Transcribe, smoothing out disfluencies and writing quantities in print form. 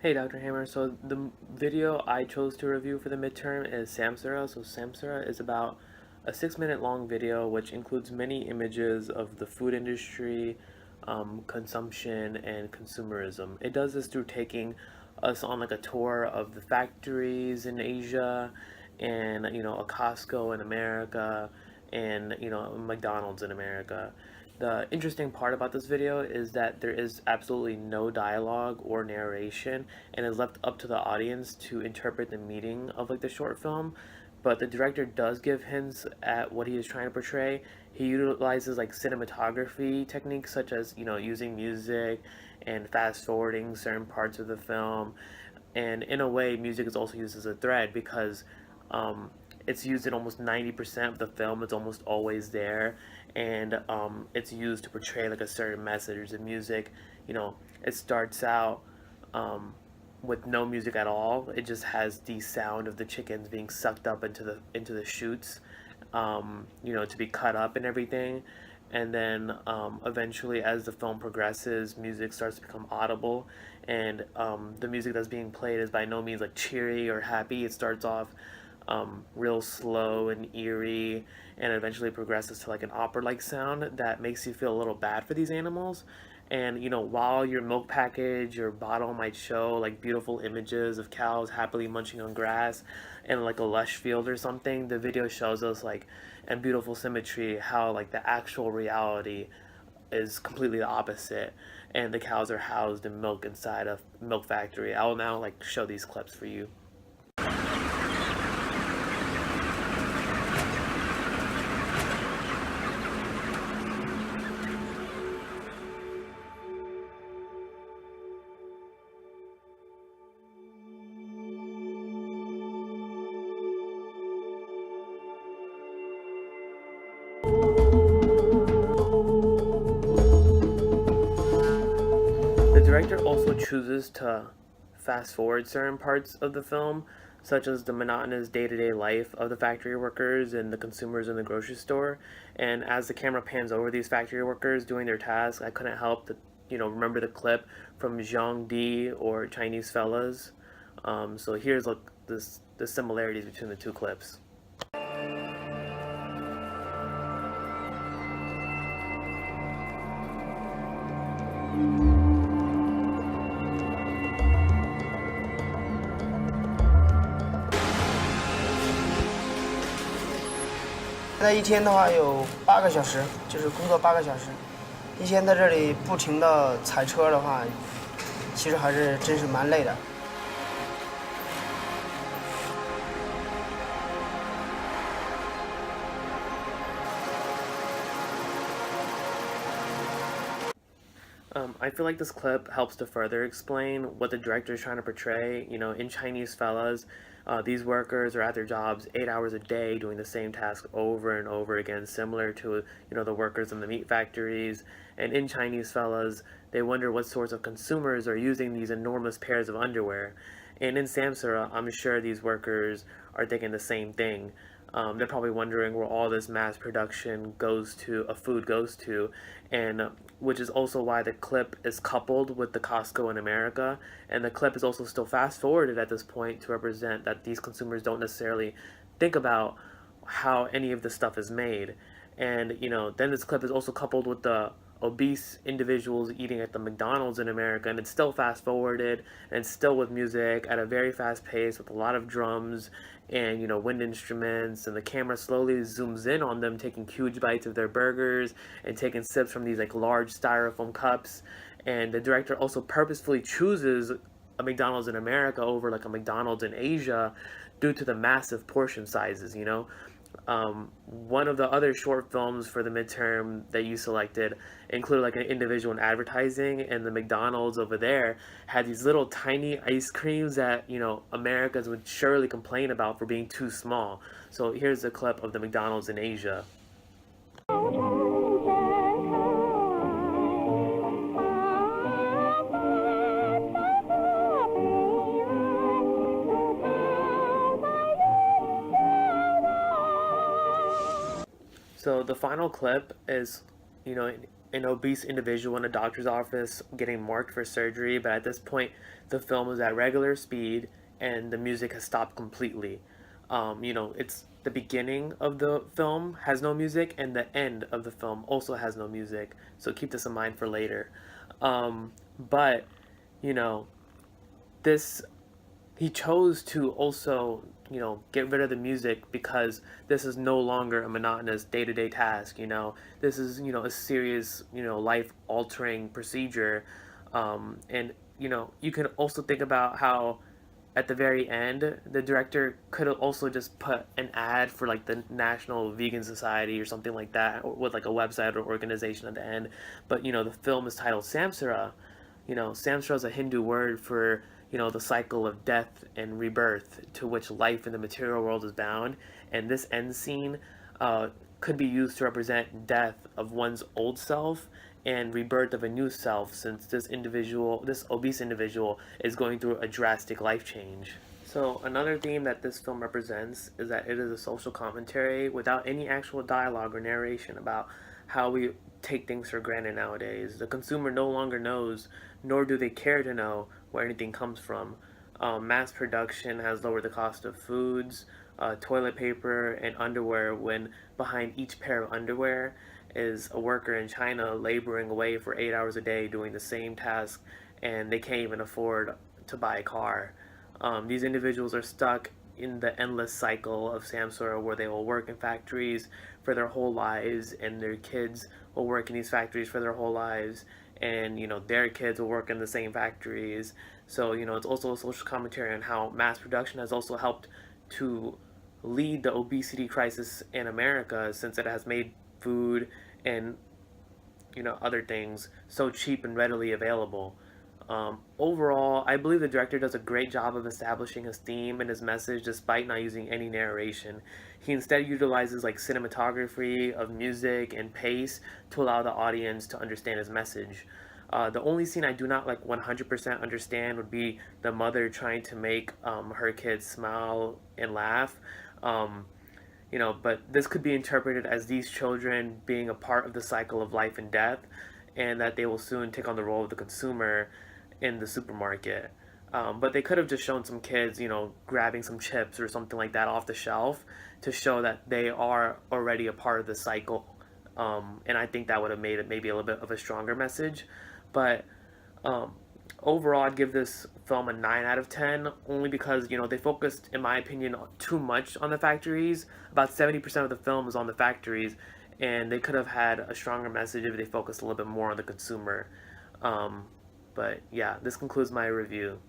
Hey Dr. Hammer, so the video I chose to review for the midterm is Samsara. So Samsara is about a 6 minute long video which includes many images of the food industry, consumption, and consumerism. It does this through taking us on like a tour of the factories in Asia and a Costco in America and a McDonald's in America. The interesting part about this video is that there is absolutely no dialogue or narration and is left up to the audience to interpret the meaning of like the short film. But the director does give hints at what he is trying to portray. He utilizes like cinematography techniques such as, using music and fast forwarding certain parts of the film. And in a way, music is also used as a thread because it's used in almost 90% of the film. It's almost always there, and it's used to portray like a certain message. The music, it starts out with no music at all. It just has the sound of the chickens being sucked up into the chutes, to be cut up and everything. And then eventually, as the film progresses, music starts to become audible, and the music that's being played is by no means like cheery or happy. It starts off real slow and eerie, and eventually progresses to like an opera-like sound that makes you feel a little bad for these animals. And while your milk package or bottle might show like beautiful images of cows happily munching on grass in like a lush field or something, the video shows us like in beautiful symmetry how like the actual reality is completely the opposite, and the cows are housed in milk inside a milk factory. I will now like show these clips for you. The director also chooses to fast forward certain parts of the film, such as the monotonous day-to-day life of the factory workers and the consumers in the grocery store. And as the camera pans over these factory workers doing their tasks, I couldn't help to, remember the clip from Zhang Di or Chinese Fellas. So here's like the similarities between the two clips. 现在一天的话有8个小时，就是工作8个小时。一天在这里不停的踩车的话，其实还是真是蛮累的。I feel like this clip helps to further explain what the director is trying to portray. In Chinese Fellas, these workers are at their jobs 8 hours a day doing the same task over and over again, similar to, the workers in the meat factories. And in Chinese Fellas, they wonder what sorts of consumers are using these enormous pairs of underwear. And in Samsara, I'm sure these workers are thinking the same thing. They're probably wondering where all this mass production food goes to, and which is also why the clip is coupled with the Costco in America, and the clip is also still fast forwarded at this point to represent that these consumers don't necessarily think about how any of this stuff is made. And then this clip is also coupled with the obese individuals eating at the McDonald's in America, and it's still fast forwarded and still with music at a very fast pace with a lot of drums and wind instruments, and the camera slowly zooms in on them taking huge bites of their burgers and taking sips from these like large styrofoam cups. And the director also purposefully chooses a McDonald's in America over like a McDonald's in Asia due to the massive portion sizes. One of the other short films for the midterm that you selected included like an individual in advertising, and the McDonald's over there had these little tiny ice creams that Americans would surely complain about for being too small. So here's a clip of the McDonald's in Asia. So the final clip is, an obese individual in a doctor's office getting marked for surgery, but at this point, the film is at regular speed and the music has stopped completely. It's the beginning of the film has no music, and the end of the film also has no music. So keep this in mind for later. But you know, this he chose to also get rid of the music because this is no longer a monotonous day-to-day task. This is a serious life altering procedure. And you can also think about how at the very end the director could have also just put an ad for like the National Vegan Society or something like that, or with like a website or organization at the end. But the film is titled Samsara. Samsara is a Hindu word for the cycle of death and rebirth to which life in the material world is bound. And this end scene could be used to represent death of one's old self and rebirth of a new self, since this obese individual, is going through a drastic life change. So another theme that this film represents is that it is a social commentary without any actual dialogue or narration about how we take things for granted nowadays. The consumer no longer knows, nor do they care to know, where anything comes from. Mass production has lowered the cost of foods, toilet paper, and underwear, when behind each pair of underwear is a worker in China laboring away for 8 hours a day doing the same task, and they can't even afford to buy a car. These individuals are stuck in the endless cycle of samsara, where they will work in factories for their whole lives, and their kids will work in these factories for their whole lives, and their kids will work in the same factories. So it's also a social commentary on how mass production has also helped to lead the obesity crisis in America, since it has made food and other things so cheap and readily available. Overall, I believe the director does a great job of establishing his theme and his message despite not using any narration. He instead utilizes like cinematography of music and pace to allow the audience to understand his message. The only scene I do not like 100% understand would be the mother trying to make her kids smile and laugh. But this could be interpreted as these children being a part of the cycle of life and death, and that they will soon take on the role of the consumer in the supermarket. But they could have just shown some kids, grabbing some chips or something like that off the shelf to show that they are already a part of the cycle. And I think that would have made it maybe a little bit of a stronger message. But overall, I'd give this film a 9 out of 10, only because, they focused, in my opinion, too much on the factories. About 70% of the film is on the factories, and they could have had a stronger message if they focused a little bit more on the consumer. But yeah, this concludes my review.